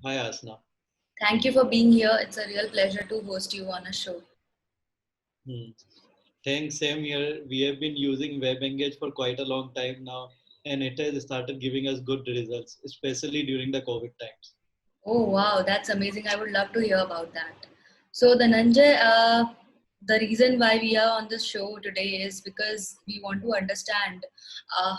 Hi Asna. Thank you for being here. It's a real pleasure to host you on a show. Hmm. Thanks, same here. We have been using WebEngage for quite a long time now, and it has started giving us good results, especially during the COVID times. Oh, wow, that's amazing. I would love to hear about that. So, Dhananjay, the reason why we are on this show today is because we want to understand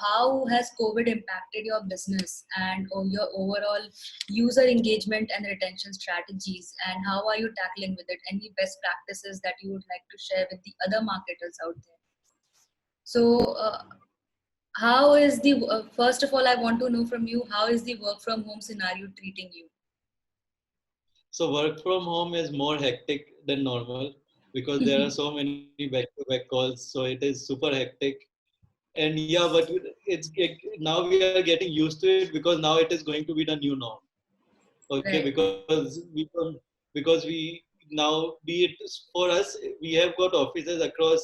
how has COVID impacted your business and your overall user engagement and retention strategies, and how are you tackling with it? Any best practices that you would like to share with the other marketers out there? So, how is the first of all, I want to know from you, how is the work from home scenario treating you? So work from home is more hectic than normal because there are so many back-to-back calls, so it is super hectic. And yeah, but now we are getting used to it because now it is going to be the new norm. Okay, Right. because we now be it for us, we have got offices across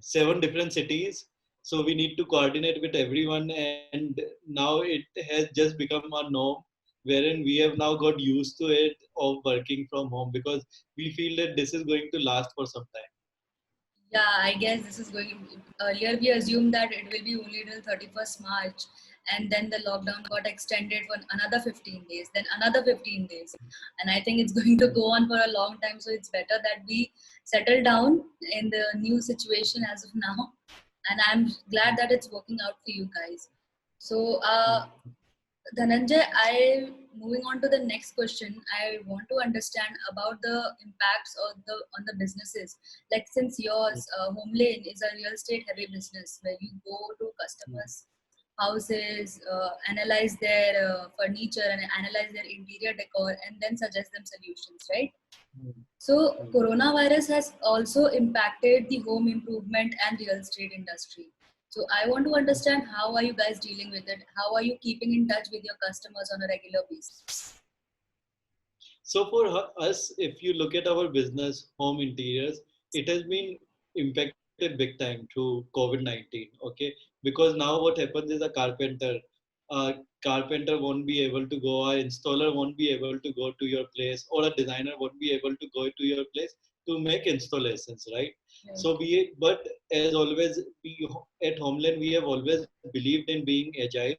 7 different cities, so we need to coordinate with everyone, and now it has just become a norm wherein we have now got used to it of working from home because we feel that this is going to last for some time. Yeah, I guess this is going. Earlier, we assumed that it will be only till 31st March, and then the lockdown got extended for another 15 days, then another 15 days. And I think it's going to go on for a long time. So it's better that we settle down in the new situation as of now. And I'm glad that it's working out for you guys. So, Dhananjay, moving on to the next question. I want to understand about the impacts of the on the businesses. Like since yours, Homelane is a real estate heavy business where you go to customers' houses, analyze their furniture and analyze their interior decor, and then suggest them solutions, right? So coronavirus has also impacted the home improvement and real estate industry. So I want to understand, how are you guys dealing with it? How are you keeping in touch with your customers on a regular basis? So for us, if you look at our business, home interiors, it has been impacted big time through COVID-19. Okay, because now what happens is a carpenter won't be able to go, a installer won't be able to go to your place, or a designer won't be able to go to your place to make installations, right? Right. So but as always, at Homeland, we have always believed in being agile.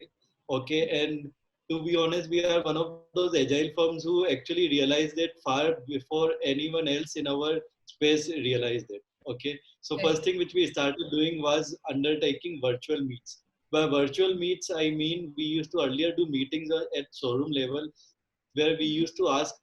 Okay, and to be honest, we are one of those agile firms who actually realized it far before anyone else in our space realized it. Okay, so first Right. thing which we started doing was undertaking virtual meets. By virtual meets, I mean we used to earlier do meetings at showroom level where we used to ask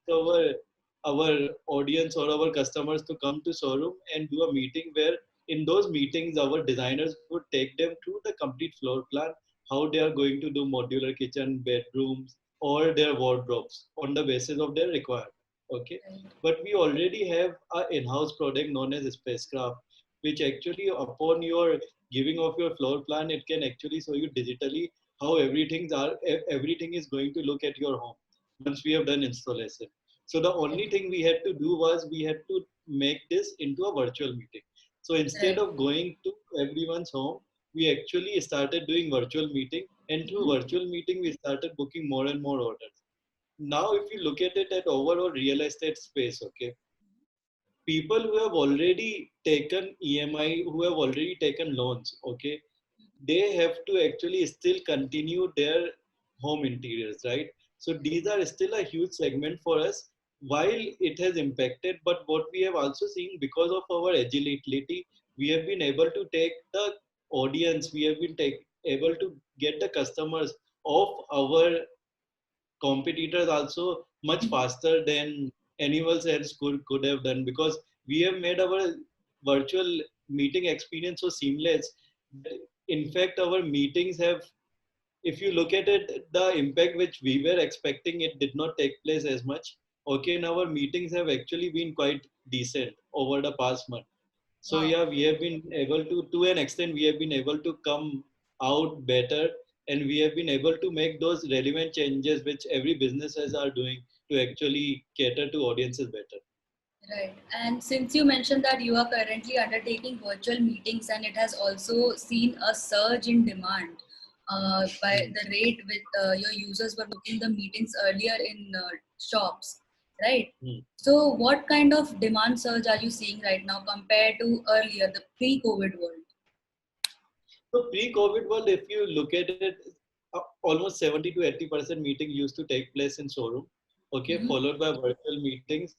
our audience or our customers to come to showroom and do a meeting where in those meetings our designers would take them through the complete floor plan, how they are going to do modular kitchen, bedrooms, or their wardrobes on the basis of their requirement. Okay, Right. but we already have an in-house product known as spacecraft, which actually upon your giving of your floor plan, it can actually show you digitally how everything is going to look at your home once we have done installation. So the only thing we had to do was we had to make this into a virtual meeting. So instead Right. of going to everyone's home, we actually started doing virtual meeting, and through virtual meeting we started booking more and more orders. Now if you look at it at overall real estate space, okay, people who have already taken EMI, who have already taken loans, okay, they have to actually still continue their home interiors, right? So these are still a huge segment for us while it has impacted. But what we have also seen because of our agility, we have been able to take the audience, we have been able to get the customers of our competitors also much faster than anyone else could have done because we have made our virtual meeting experience so seamless that in fact our meetings have, if you look at it, the impact which we were expecting, it did not take place as much. Okay, and our meetings have actually been quite decent over the past month. So Wow. yeah, we have been able to an extent, we have been able to come out better, and we have been able to make those relevant changes which every businesses are doing to actually cater to audiences better. Right. And since you mentioned that you are currently undertaking virtual meetings and it has also seen a surge in demand, by the rate with your users were booking the meetings earlier in shops, right? Hmm. So what kind of demand surge are you seeing right now compared to earlier, the pre-COVID world? So pre-COVID world, if you look at it, almost 70 to 80% meeting used to take place in showroom. Okay, Mm-hmm. followed by virtual meetings.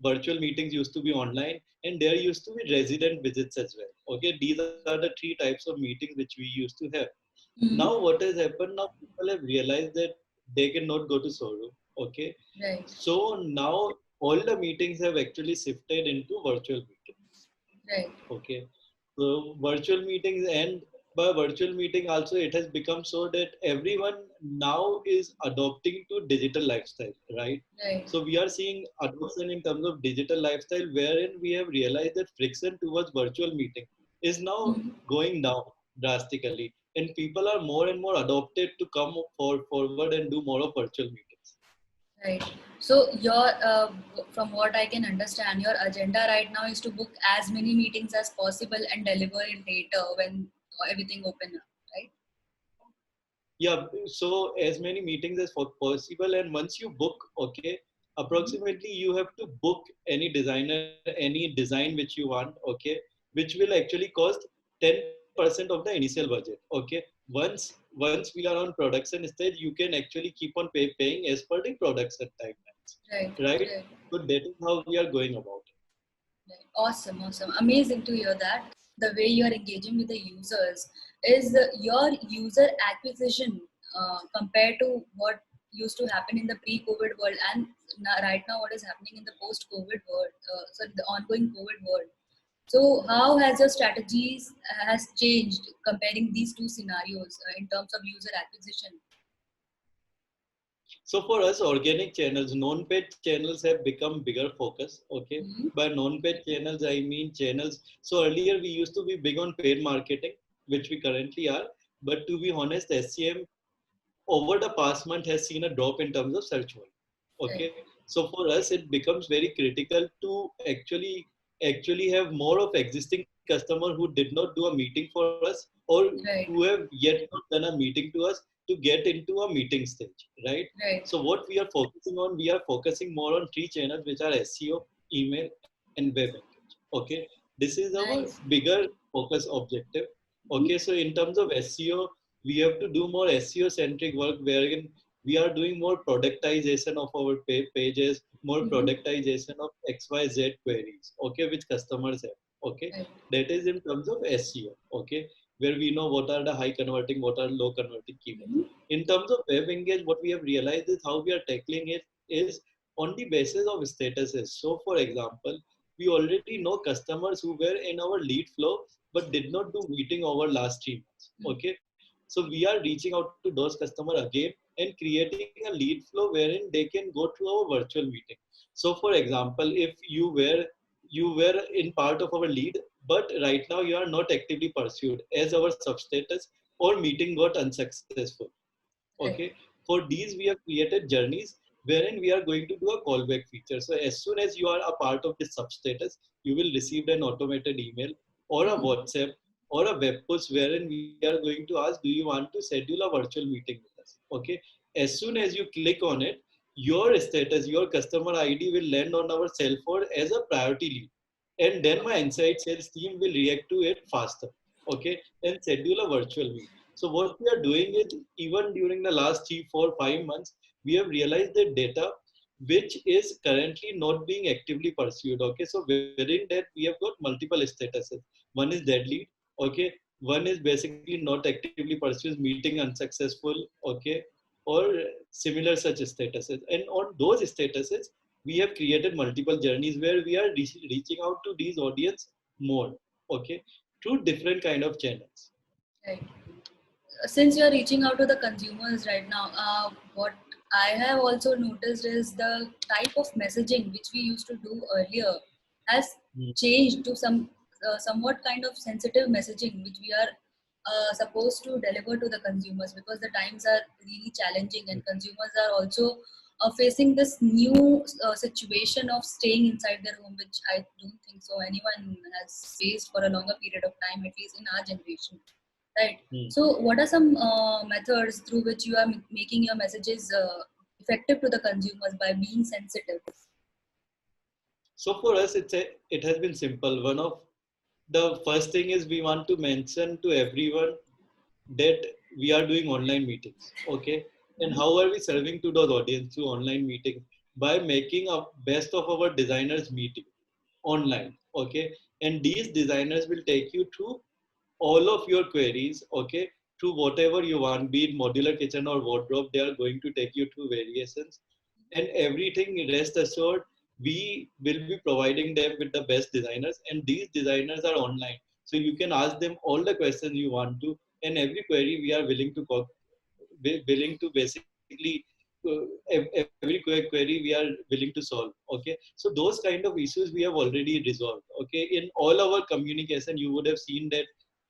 Virtual meetings used to be online, and there used to be resident visits as well. Okay, these are the three types of meetings which we used to have. Now, Mm-hmm. what has happened? Now people have realized that they cannot go to showroom. Okay, Right, so now all the meetings have actually shifted into virtual meetings. right. Okay, so virtual meetings, and by virtual meeting also it has become so that everyone now is adopting to digital lifestyle, right? Right. So we are seeing adoption in terms of digital lifestyle, wherein we have realized that friction towards virtual meeting is now Mhm. going down drastically, and people are more and more adopted to come forward and do more of virtual meetings. Right. So your from what I can understand, your agenda right now is to book as many meetings as possible and deliver it later when everything open up, right? Yeah, so as many meetings as possible, and once you book, okay, Mhm. approximately you have to book any designer, any design which you want, okay, which will actually cost 10% of the initial budget, okay. Once we are on production stage, you can actually keep on paying as per the production timelines, Right. right? Right. So that is how we are going about it. Right. Awesome, awesome. Amazing to hear that. The way you are engaging with the users is your user acquisition compared to what used to happen in the pre-COVID world and right now what is happening in the post-COVID world, sorry, the ongoing COVID world. So how has your strategies has changed comparing these two scenarios in terms of user acquisition? So for us, organic channels, non-paid channels have become bigger focus. Okay, Mhm. by non-paid channels, I mean channels. So earlier we used to be big on paid marketing, which we currently are. But to be honest, SCM over the past month has seen a drop in terms of search volume. Right, Okay, so for us, it becomes very critical to actually have more of existing customer who did not do a meeting for us, or who right, have yet not done a meeting to us, to get into a meeting stage, right? right. So what we are focusing on, we are focusing more on three channels, which are SEO, email, and web engage. Okay, this is our Nice. bigger focus objective. Mhm. Okay, so in terms of SEO, we have to do more SEO centric work, wherein we are doing more productization of our pages, more Mhm. productization of XYZ queries, okay, which customers have. Okay, Right. that is in terms of SEO. Okay, where we know what are the high converting, what are low converting keywords. Mhm. In terms of web engage, what we have realized is how we are tackling it is on the basis of statuses. So, for example, we already know customers who were in our lead flow but did not do meeting over last 3 months. Mhm. Okay, so we are reaching out to those customers again and creating a lead flow wherein they can go through our virtual meeting. So, for example, if you were in part of our lead, but right now you are not actively pursued as our substatus, or meeting got unsuccessful. Right. Okay, for these we have created journeys wherein we are going to do a callback feature. So as soon as you are a part of this substatus, you will receive an automated email or a Mhm. WhatsApp or a web post wherein we are going to ask, do you want to schedule a virtual meeting with us? Okay, as soon as you click on it, your status, your customer ID will land on our cell phone as a priority lead, and then my inside sales team will react to it faster. Okay, and schedule a virtual meet. So what we are doing is, even during the last 3, 4, 5 months, we have realized that data which is currently not being actively pursued. Okay, so within that we have got multiple statuses. One is dead lead. Okay, one is basically not actively pursued, meeting unsuccessful. Okay, or similar such statuses. And on those statuses, we have created multiple journeys where we are reaching out to these audience more. Okay, through different kind of channels. Right. Since you're reaching out to the consumers right now, what I have also noticed is the type of messaging which we used to do earlier has changed to somewhat kind of sensitive messaging which we are supposed to deliver to the consumers, because the times are really challenging and consumers are also facing this new situation of staying inside their home, which I don't think so anyone has faced for a longer period of time, at least in our generation. right? Hmm. So, what are some methods through which you are making your messages effective to the consumers by being sensitive? So for us, it has been simple. One of the first thing is we want to mention to everyone that we are doing online meetings, okay? And how are we serving to those audience through online meetings? By making a best of our designers meeting online, okay? And these designers will take you through all of your queries, okay, through whatever you want, be it modular kitchen or wardrobe. They are going to take you through variations and everything. Rest assured, we will be providing them with the best designers, and these designers are online, so you can ask them all the questions you want to, and every query we are willing to basically every query we are willing to solve, okay? So those kind of issues we have already resolved, okay? In all our communication you would have seen that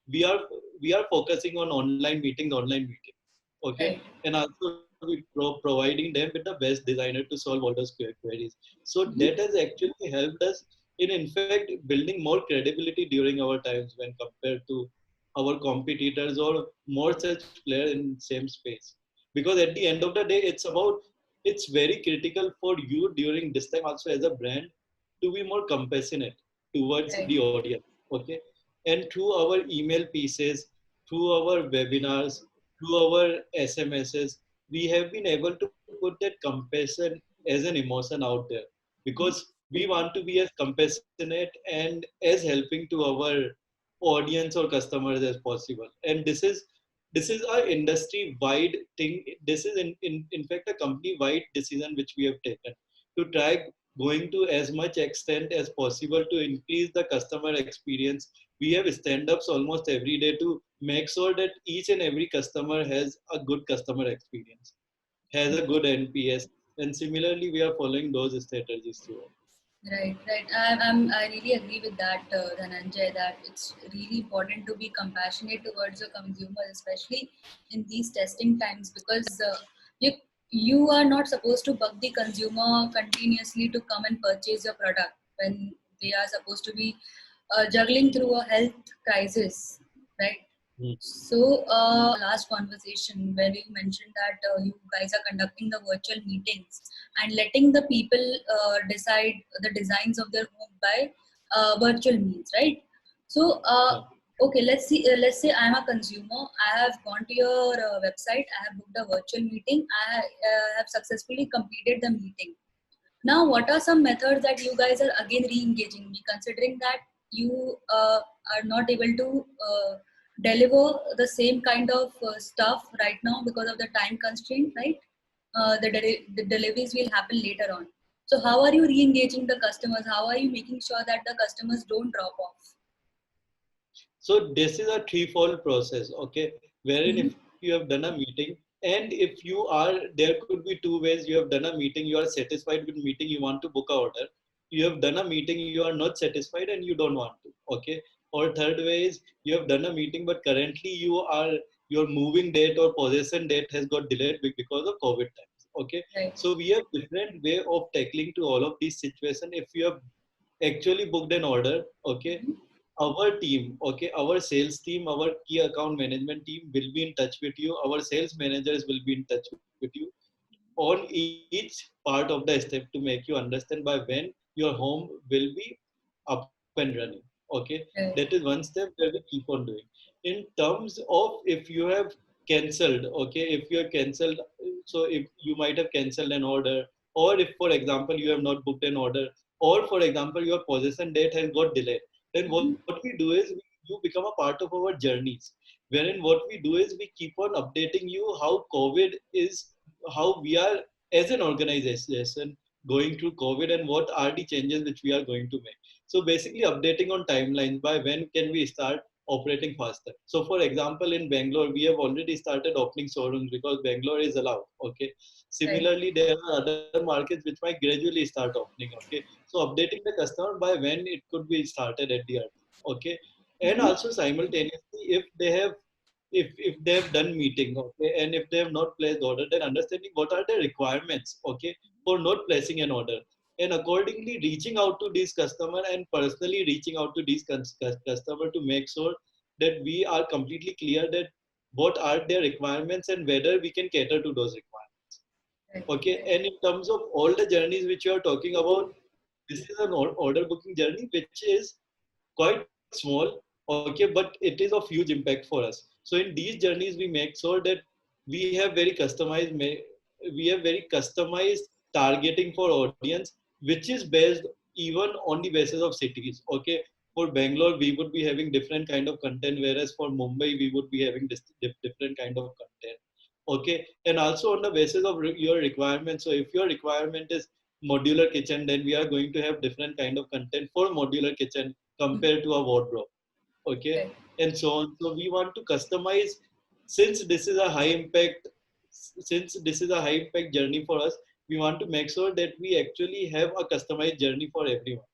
we are we are focusing on online meetings, okay? Right. And also we providing them with the best designer to solve all those queries. So that Mhm. has actually helped us in fact building more credibility during our times when compared to our competitors or more such players in same space. Because at the end of the day, it's very critical for you during this time also as a brand to be more compassionate towards Right. the audience, okay? And through our email pieces, through our webinars, through our SMSs, we have been able to put that compassion as an emotion out there, because we want to be as compassionate and as helping to our audience or customers as possible. And this is a industry wide thing. This is in fact a company wide decision which we have taken to try going to as much extent as possible to increase the customer experience. We have stand-ups almost every day to make sure that each and every customer has a good customer experience, has a good NPS, and similarly we are following those strategies throughout. Right, right. I really agree with that, Dhananjay, that it's really important to be compassionate towards the consumer, especially in these testing times, because you, you are not supposed to bug the consumer continuously to come and purchase your product when they are supposed to be juggling through a health crisis, right? Hmm. So, last conversation where you mentioned that you guys are conducting the virtual meetings and letting the people decide the designs of their home by virtual means, right? So, Yeah. okay, let's see. Let's say I'm a consumer. I have gone to your website. I have booked a virtual meeting. I have successfully completed the meeting. Now, what are some methods that you guys are again re-engaging me, considering that you are not able to deliver the same kind of stuff right now because of the time constraint, right? The deliveries will happen later on. So, how are you re-engaging the customers? How are you making sure that the customers don't drop off? So this is a threefold process, okay? Wherein Mhm. if you have done a meeting, and if you are, there could be two ways. You have done a meeting, you are satisfied with meeting, you want to book a order. You have done a meeting, you are not satisfied and you don't want to, okay? Or third way is you have done a meeting, but currently your moving date or possession date has got delayed because of COVID times, okay? Right. So we have different way of tackling to all of these situations. If you have actually booked an order, okay, Mhm. our team, okay, our sales team, our key account management team will be in touch with you, our sales managers will be in touch with you on each part of the step to make you understand by when your home will be up and running, okay? That is Right. one step that we keep on doing. In terms of if you have cancelled, okay, if you have cancelled, so if you might have cancelled an order, or if for example you have not booked an order, or for example your possession date has got delayed, then what we do is you become a part of our journeys, wherein what we do is we keep on updating you how COVID is, how we are as an organization going through COVID, and what are the changes which we are going to make. So basically updating on timelines by when can we start operating faster. So for example, in Bangalore we have already started opening showrooms because Bangalore is allowed, okay? Right. Similarly there are other markets which might gradually start opening, okay? So updating the customer by when it could be started at the early, okay? And Mhm. also simultaneously, if they have done meeting, okay, and if they have not placed order, then understanding what are the requirements, okay, for not placing an order, and accordingly reaching out to these customer and personally reaching out to these customer to make sure that we are completely clear that what are their requirements and whether we can cater to those requirements. Right. Okay, and in terms of all the journeys which you are talking about, this is an order booking journey which is quite small, okay, but it is of huge impact for us. So in these journeys we make sure that we have very customized we have very customized targeting for audience, which is based even on the basis of cities. Okay, for Bangalore we would be having different kind of content, whereas for Mumbai we would be having different kind of content. Okay, and also on the basis of your requirement. So if your requirement is modular kitchen, then we are going to have different kind of content for modular kitchen compared to a wardrobe. Okay, Right. and so on. So we want to customize, since this is a high impact, since this is a high impact journey for us, we want to make sure that we actually have a customized journey for everyone.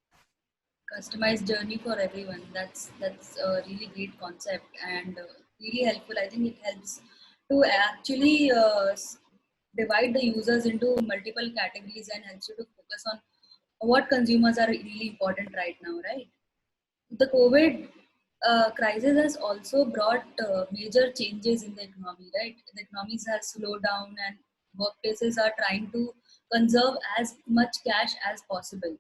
Customized journey for everyone. That's a really great concept and really helpful. I think it helps to actually divide the users into multiple categories and helps you to focus on what consumers are really important right now, right? The COVID crisis has also brought major changes in the economy, right? The economies have slowed down and workplaces are trying to conserve as much cash as possible,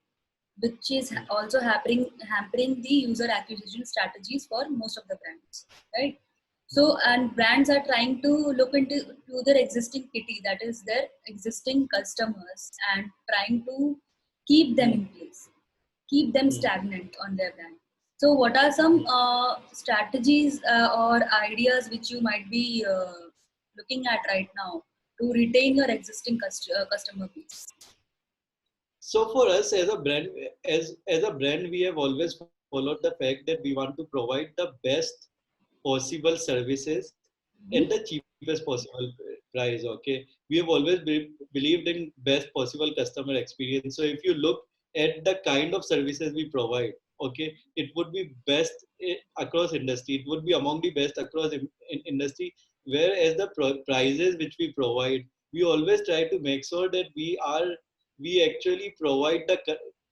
which is also hampering the user acquisition strategies for most of the brands, right? So, and brands are trying to look into their existing kitty, that is their existing customers, and trying to keep them in place, keep them Hmm. stagnant on their brand. So, what are some strategies or ideas which you might be looking at right now to retain your existing customer base? So for us as a brand, as a brand, we have always followed the fact that we want to provide the best possible services at the Mhm. cheapest possible price. Okay, we have always believed in best possible customer experience. So if you look at the kind of services we provide, okay, it would be best across industry. It would be among the best across in industry. Whereas the prices which we provide, we always try to make sure that we actually provide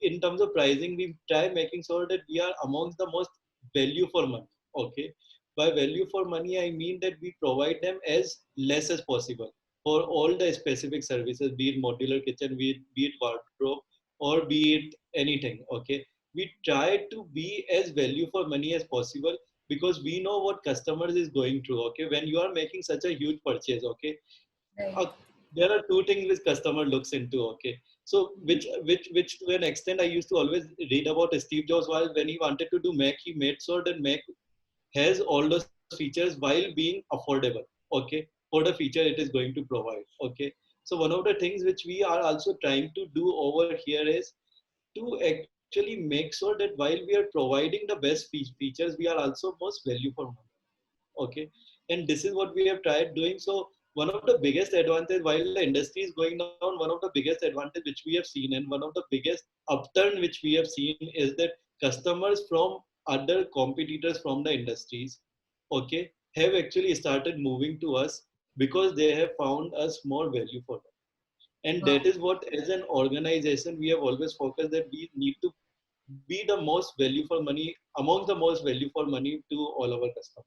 in terms of pricing, we try making sure that we are amongst the most value for money. Okay, by value for money I mean that we provide them as less as possible for all the specific services, be it modular kitchen, be it wardrobe, or be it anything. Okay, we try to be as value for money as possible, because we know what customers is going through. Okay, when you are making such a huge purchase, okay, Right. uh, there are two things which customer looks into. Okay, so which to an extent I used to always read about Steve Jobs. While when he wanted to do Mac, he made sure that Mac has all those features while being affordable. Okay, for the feature it is going to provide. Okay, so one of the things which we are also trying to do over here is to actually make sure that while we are providing the best features, we are also most value for money. Okay, and this is what we have tried doing. So one of the biggest advantage, while the industry is going down, one of the biggest advantage which we have seen, and one of the biggest upturn which we have seen, is that customers from other competitors from the industries, okay, have actually started moving to us because they have found us more value for them. And Wow. that is what, as an organization, we have always focused that we need to be the most value for money, among the most value for money to all our customers.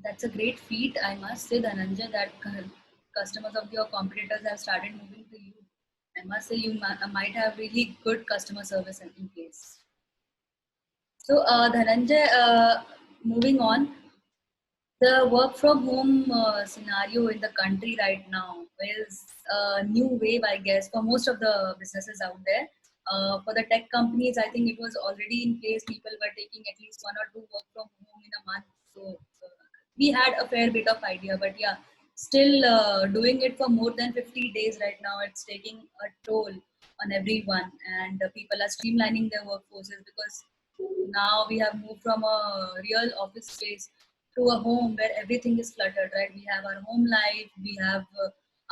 That's a great feat, I must say, Dhananjay, that customers of your competitors have started moving to you. I must say, you might have really good customer service in place. So, Dhananjay, moving on, the work from home scenario in the country right now is a new wave, I guess, for most of the businesses out there. For the tech companies, I think it was already in place. People were taking at least one or two work from home in a month. So we had a fair bit of idea, but yeah, still doing it for more than 50 days right now, it's taking a toll on everyone. And people are streamlining their workforces because now we have moved from a real office space to a home where everything is cluttered, right? We have our home life, we have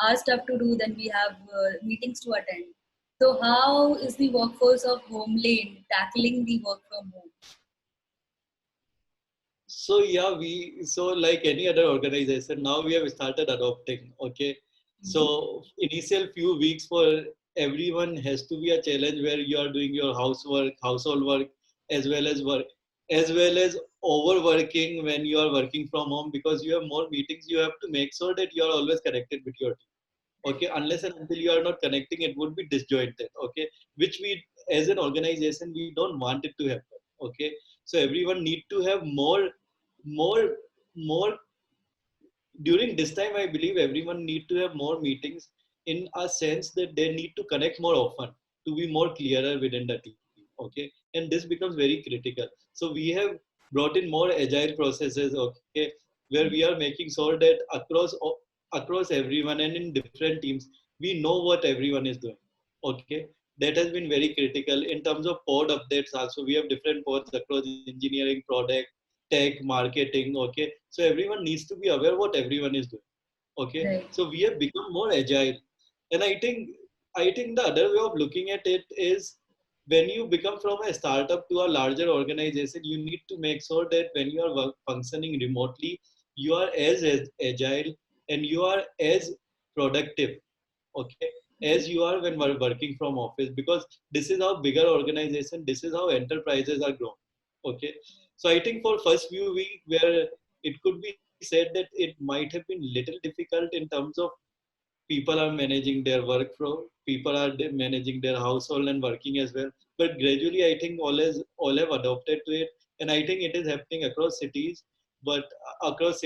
our stuff to do, then we have meetings to attend. So, how is the workforce of Homelane tackling the work from home? So yeah, so like any other organization, now we have started adopting. Okay, Mhm. so initial few weeks for everyone has to be a challenge where you are doing your housework, household work, as well as work, as well as overworking when you are working from home, because you have more meetings. You have to make sure that you are always connected with your team. Okay, unless and until you are not connecting, it would be disjointed. Okay, which we, as an organization, we don't want it to happen. Okay, so everyone need to have more more during this time. I believe everyone need to have more meetings, in a sense that they need to connect more often to be more clearer within the team. Okay, and this becomes very critical. So we have brought in more agile processes. Okay, where we are making sure that across everyone and in different teams, we know what everyone is doing. Okay, that has been very critical. In terms of pod updates also, we have different pods across engineering, product, tech, marketing. Okay, so everyone needs to be aware what everyone is doing. Okay, Right. so we have become more agile. And I think the other way of looking at it is, when you become from a startup to a larger organization, you need to make sure that when you are functioning remotely, you are as agile and you are as productive. Okay, as you are when we're working from office, because this is how bigger organization, this is how enterprises are grown. Okay, so I think for first few week, where it could be said that it might have been little difficult in terms of people are managing their workflow, people are managing their household and working as well. But gradually, I think all have adopted to it, and I think it is happening across cities, but across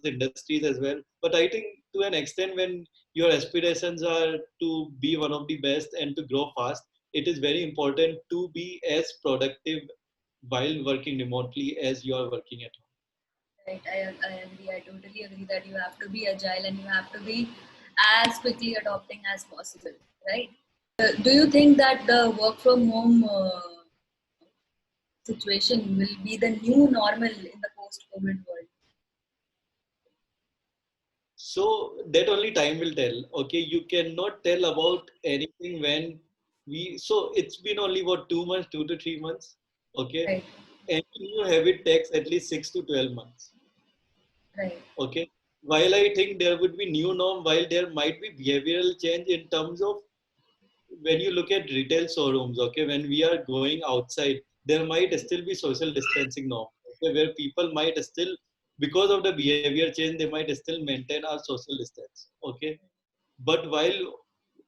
industries as well. But I think to an extent, when your aspirations are to be one of the best and to grow fast, it is very important to be as productive while working remotely as you are working at home. Right, I agree. I totally agree that you have to be agile and you have to be as quickly adopting as possible, right? Do you think that the work from home situation will be the new normal in the post-COVID world? So that only time will tell. Okay, you cannot tell about anything when so it's been only what 2 months, 2 to 3 months. Okay, Right, any new habit takes at least 6 to 12 months. right, Okay, while I think there would be new norm, while there might be behavioral change in terms of, when you look at retail showrooms. Okay, when we are going outside, there might still be social distancing norm. Okay, where people might still, because of the behavior change, they might still maintain our social distance. Okay, but while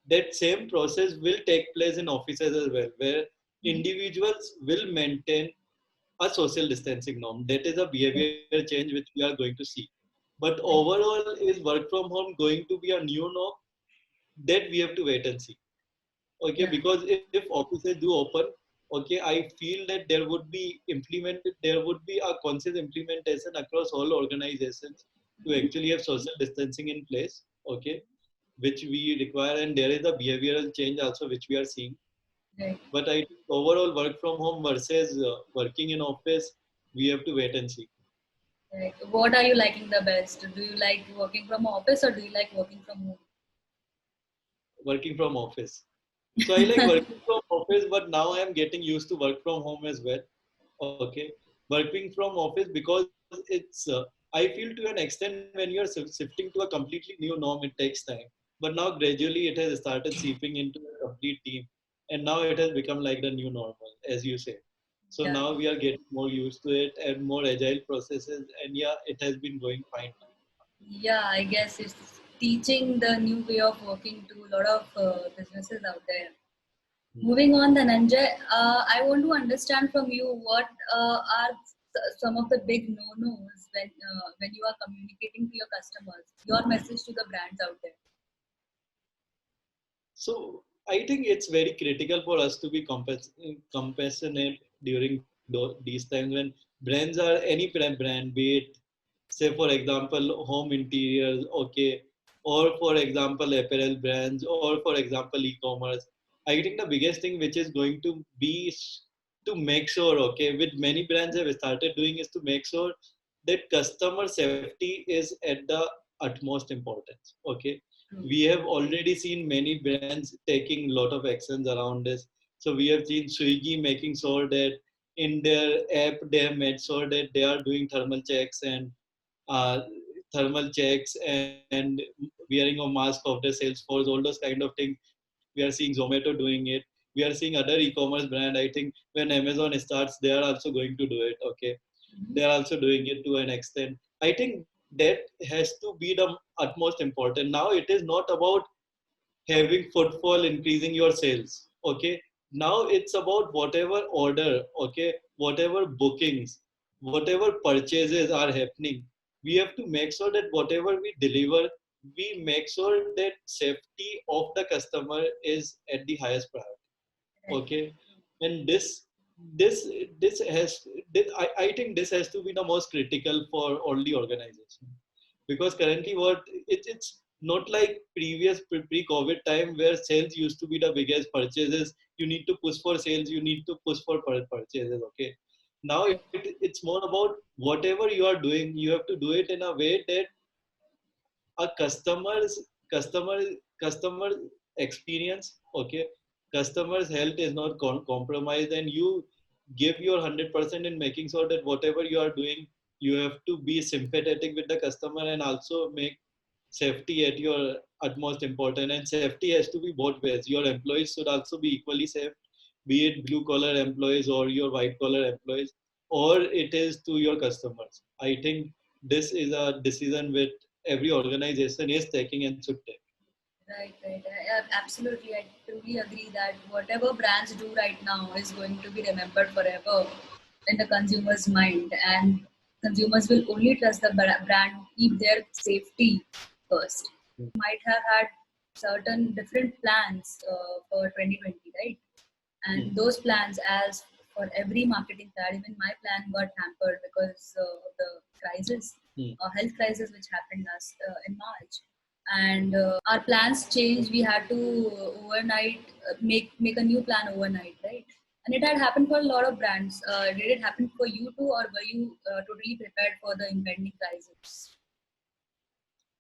that same process will take place in offices as well, where individuals will maintain a social distancing norm. That is a behavior change which we are going to see. But right. overall, is work from home going to be a new norm? That we have to wait and see. Okay, Yeah. because if offices do open, okay, I feel that there would be a conscious implementation across all organizations to actually have social distancing in place. Okay, which we require, and there is a behavioral change also which we are seeing. Right, But I think overall, work from home versus working in office, we have to wait and see. right. What are you liking the best? Do you like working from office or do you like working from home? Working from office. So I like working from office, but now I am getting used to work from home as well. Okay, working from office, because it's I feel to an extent, when you are shifting to a completely new norm, it takes time. But now gradually it has started seeping into a complete team, and now it has become like the new normal, as you say. So Yeah. now we are getting more used to it and more agile processes, and yeah, it has been going fine now. Yeah, I guess it's teaching the new way of working to a lot of businesses out there. Moving on, Dhananjay, I want to understand from you what are some of the big no-nos when you are communicating to your customers, your message to the brands out there. So I think it's very critical for us to be compassionate during these times, when brands are any brand, be it, say for example, home interiors, okay, or for example, apparel brands, or for example, e-commerce. I think the biggest thing which is going to be to make sure, okay, with many brands have started doing, is to make sure that customer safety is at the utmost importance. Okay, True. we have already seen many brands taking a lot of actions around this. So we have seen Swiggy making sure that in their app they have made sure that they are doing uh, thermal checks and wearing a mask of the Salesforce, all those kind of things. We are seeing Zomato doing it. We are seeing other e-commerce brand. I think when Amazon starts, they are also going to do it. Okay, Mhm. They are also doing it to an extent. I think that has to be the utmost important. Now it is not about having footfall, increasing your sales. Okay. Now it's about whatever order, okay, whatever bookings, whatever purchases are happening. We have to make sure that whatever we deliver, we make sure that safety of the customer is at the highest priority. Right. Okay. And this this has I think this has to be the most critical for all the organization, because currently it's not like previous pre-COVID time where sales used to be the biggest purchases. You need to push for sales, you need to push for purchases. Okay. Now Right. it's more about whatever you are doing, you have to do it in a way that a customer customer experience, okay, customer's health is not compromised, and you give your 100% in making sure that whatever you are doing, you have to be sympathetic with the customer and also make safety at your utmost important. And safety has to be both ways. Your employees should also be equally safe, be it blue collar employees or your white collar employees, or it is to your customers. I think this is a decision which every organization is taking and should take. Right, right. Absolutely. I truly agree that whatever brands do right now is going to be remembered forever in the consumer's mind, and consumers will only trust the brand who keep their safety first. Might have had certain different plans for 2020, right? And Hmm. those plans, as for every marketing plan, even my plan got hampered because of the crisis, Hmm. health crisis which happened last in March. And our plans changed. We had to overnight make a new plan overnight, right? And it had happened for a lot of brands. Did it happen for you too, or were you totally prepared for the impending crisis?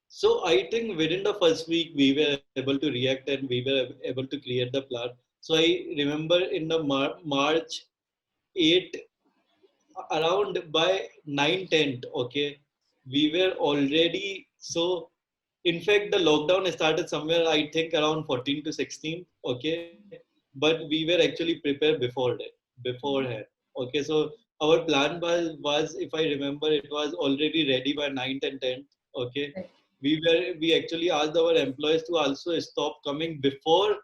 So I think within the first week we were able to react and we were able to create the plan. So I remember in the March 8, around by 9 10, okay, we were already, so in fact the lockdown started somewhere I think around 14 to 16, okay, but we were actually prepared before that, beforehand. Okay, so our plan was, if I remember, it was already ready by 9th and 10th. Okay, Right, we actually asked our employees to also stop coming before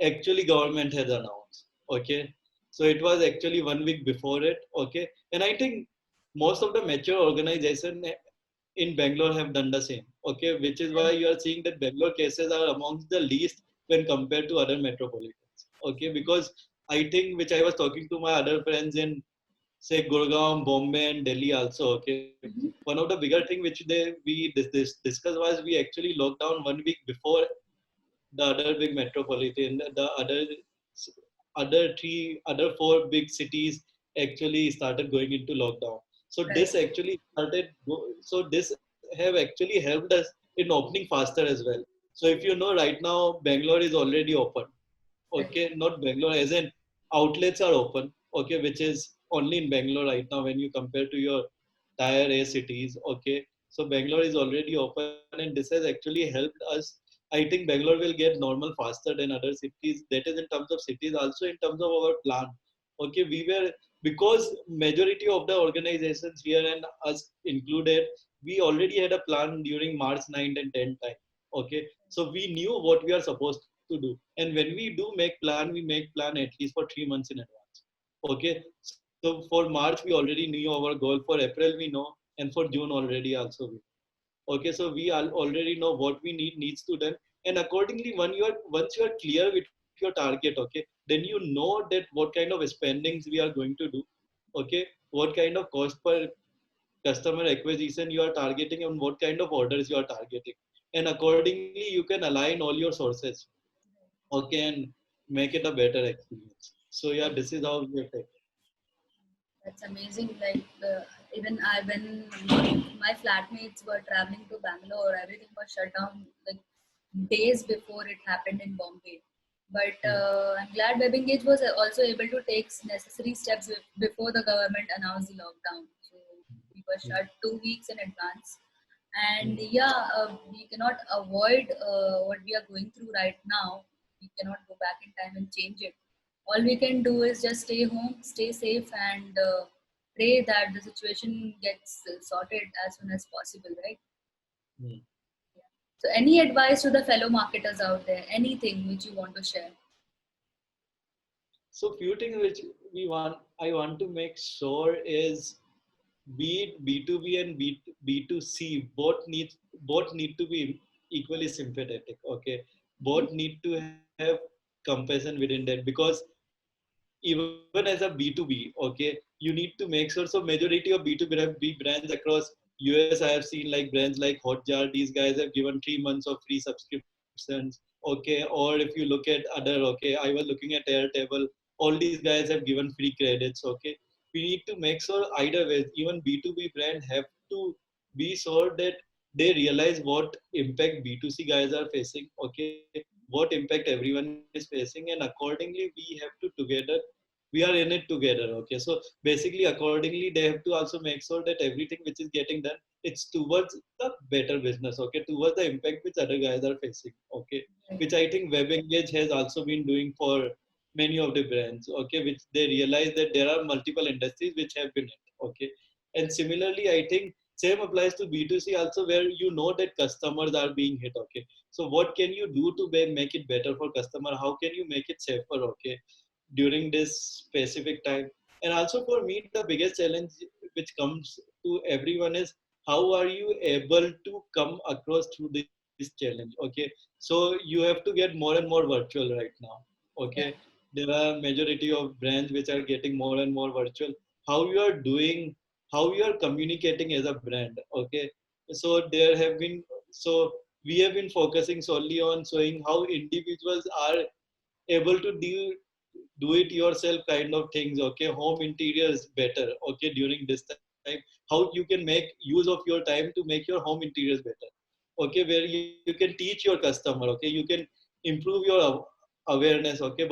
actually government has announced. Okay, so it was actually 1 week before it. Okay, and I think most of the mature organization in Bangalore have done the same. Okay, which is why right, you are seeing that Bangalore cases are amongst the least when compared to other metropolitans. Okay, because I think, which I was talking to my other friends in, say, Gurgaon, Bombay, and Delhi also. Okay, mm-hmm. one of the bigger thing which we discussed was we actually locked down 1 week before the other big metropolitan, the other four big cities actually started going into lockdown. So Right, this actually so this have actually helped us in opening faster as well. So if you know, right now Bangalore is already open. right, Okay, not Bangalore as in outlets are open. Okay, which is only in Bangalore right now when you compare to your tier A cities. Okay, so Bangalore is already open, and this has actually helped us. I think Bangalore will get normal faster than other cities. That is in terms of cities, also in terms of our plan. Okay, we were, because majority of the organizations here and us included, we already had a plan during March 9th and 10th time. Okay, so we knew what we are supposed to do, and when we do make plan, we make plan at least for 3 months in advance. Okay, so for March we already knew our goal, for April we know, and for June already also we know. Okay, so we already know what we needs to done, and accordingly once you are clear with your target, okay, then you know that what kind of spendings we are going to do. Okay, what kind of cost per customer acquisition you are targeting, and what kind of orders you are targeting, and accordingly you can align all your sources. Okay, and make it a better experience. So yeah, right. this is how we attack. That's amazing. Like even when my flatmates were traveling to Bangalore, everything was shut down like days before it happened in Bombay. But Hmm. I'm glad WebEngage was also able to take necessary steps before the government announced the lockdown. So we were Hmm. shut 2 weeks in advance. And Hmm. yeah, we cannot avoid what we are going through right now. We cannot go back in time and change it. All we can do is just stay home, stay safe, and pray that the situation gets sorted as soon as possible, right? Hmm. Yeah. So, any advice to the fellow marketers out there? Anything which you want to share? So few things which I want to make sure is be it B2B and B2C, both need to be equally sympathetic. Okay, Mhm. both need to have compassion within that, because even as a B2B, okay, you need to make sure. So majority of B2B brands across US, I have seen like brands like Hotjar. These guys have given 3 months of free subscriptions. Okay, or if you look at other, okay, I was looking at Airtable. All these guys have given free credits. Okay, we need to make sure either way. Even B2B brand have to be sure that they realize what impact B2C guys are facing. Okay, what impact everyone is facing, and accordingly we have to together, we are in it together. Okay, so basically accordingly they have to also make sure that everything which is getting done, it's towards the better business. Okay, towards the impact which other guys are facing. Okay, Right. which I think WebEngage has also been doing for many of the brands. Okay, which they realize that there are multiple industries which have been hit. Okay, and similarly I think same applies to B2C also, where you know that customers are being hit. Okay, so what can you do to make it better for customer? How can you make it safer? Okay, during this specific time. And also for me, the biggest challenge which comes to everyone is how are you able to come across through this challenge? Okay, so you have to get more and more virtual right now. Okay, Yeah. there are majority of brands which are getting more and more virtual. How you are doing, how you are communicating as a brand. Okay, so there have been, so we have been focusing solely on showing how individuals are able to do it yourself kind of things. Okay, home interiors better. Okay, during this time, how you can make use of your time to make your home interiors better. Okay, where you can teach your customer. Okay, you can improve your awareness. Okay,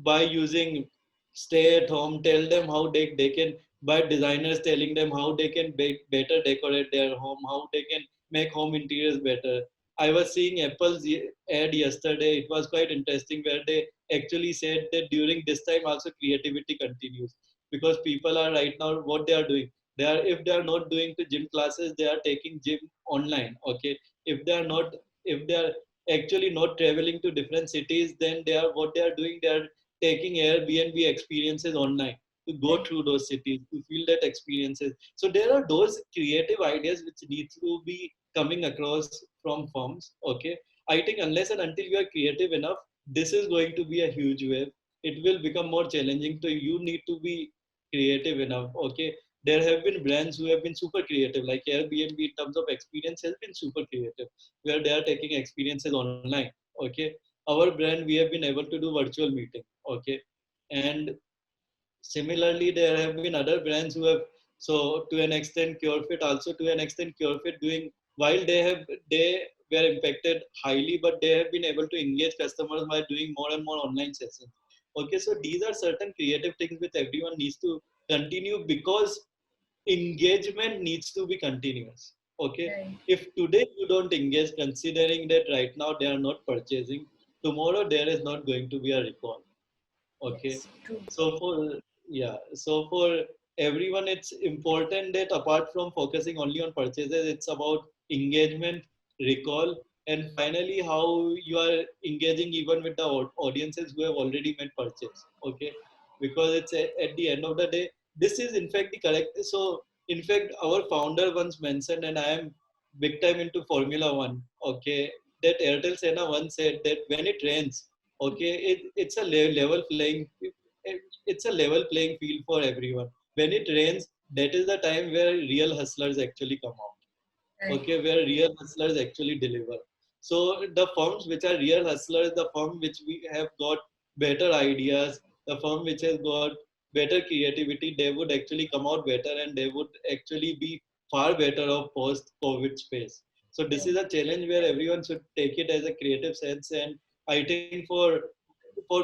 by using stay at home, tell them how they can, by designers telling them how they can better decorate their home, how they can make home interiors better. I was seeing Apple's ad yesterday. It was quite interesting, where they actually said that during this time also creativity continues, because people are right now what they are doing, they are, if they are not doing the gym classes, they are taking gym online. Okay, if they are not, if they are actually not traveling to different cities, then they are, what they are doing, they are taking Airbnb experiences online to go Right. through those cities, to feel that experiences. So there are those creative ideas which need to be coming across from firms. Okay, I think unless and until you are creative enough, this is going to be a huge wave. It will become more challenging. So you need to be creative enough. Okay, there have been brands who have been super creative, like Airbnb in terms of experience has been super creative, where they are taking experiences online. Okay, our brand, we have been able to do virtual meeting. Okay, and similarly, there have been other brands who have, so to an extent, CureFit also to an extent, CureFit doing, while they were impacted highly, but they have been able to engage customers by doing more and more online sessions. Okay, so these are certain creative things which everyone needs to continue, because engagement needs to be continuous. Okay, Right. if today you don't engage, considering that right now they are not purchasing, tomorrow there is not going to be a recall. Okay, Yes. True. so for, yeah, so for everyone, it's important that apart from focusing only on purchases, it's about engagement, recall, and finally how you are engaging even with the audiences who have already made purchase. Okay, because it's at the end of the day, this is in fact the correct. So in fact, our founder once mentioned, and I am big time into Formula One. Okay, that Airtel Sena once said that when it rains, okay, it's a level playing, it's a level playing field for everyone. When it rains, that is the time where real hustlers actually come out. Right. Okay, where real hustlers actually deliver. So the firms which are real hustlers, the firm which we have got better ideas, the firm which has got better creativity, they would actually come out better, and they would actually be far better off post COVID space. So this Right. is a challenge where everyone should take it as a creative sense. And I think for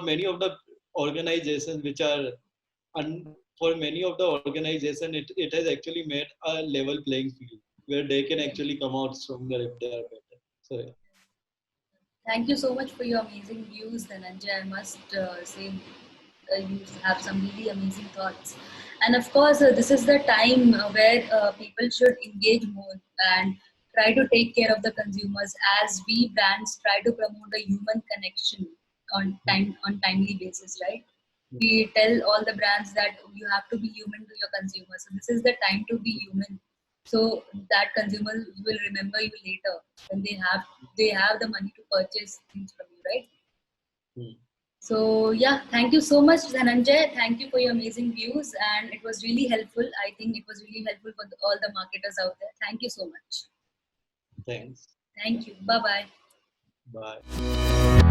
many of the organizations which are for many of the organization, it has actually made a level playing field where they can Right. actually come out stronger if they are better. So yeah. Thank you so much for your amazing views, Dhananjay. I must say, you have some really amazing thoughts. And of course, this is the time where people should engage more and try to take care of the consumers, as we brands try to promote the human connection on timely basis, right? We tell all the brands that you have to be human to your consumers. So this is the time to be human, so that consumers will remember you later when they have the money to purchase things from you, right? Hmm. So yeah, thank you so much, Dhananjay. Thank you for your amazing views, and it was really helpful. I think it was really helpful for all the marketers out there. Thank you so much. Thanks. Thank you. Bye bye. Bye.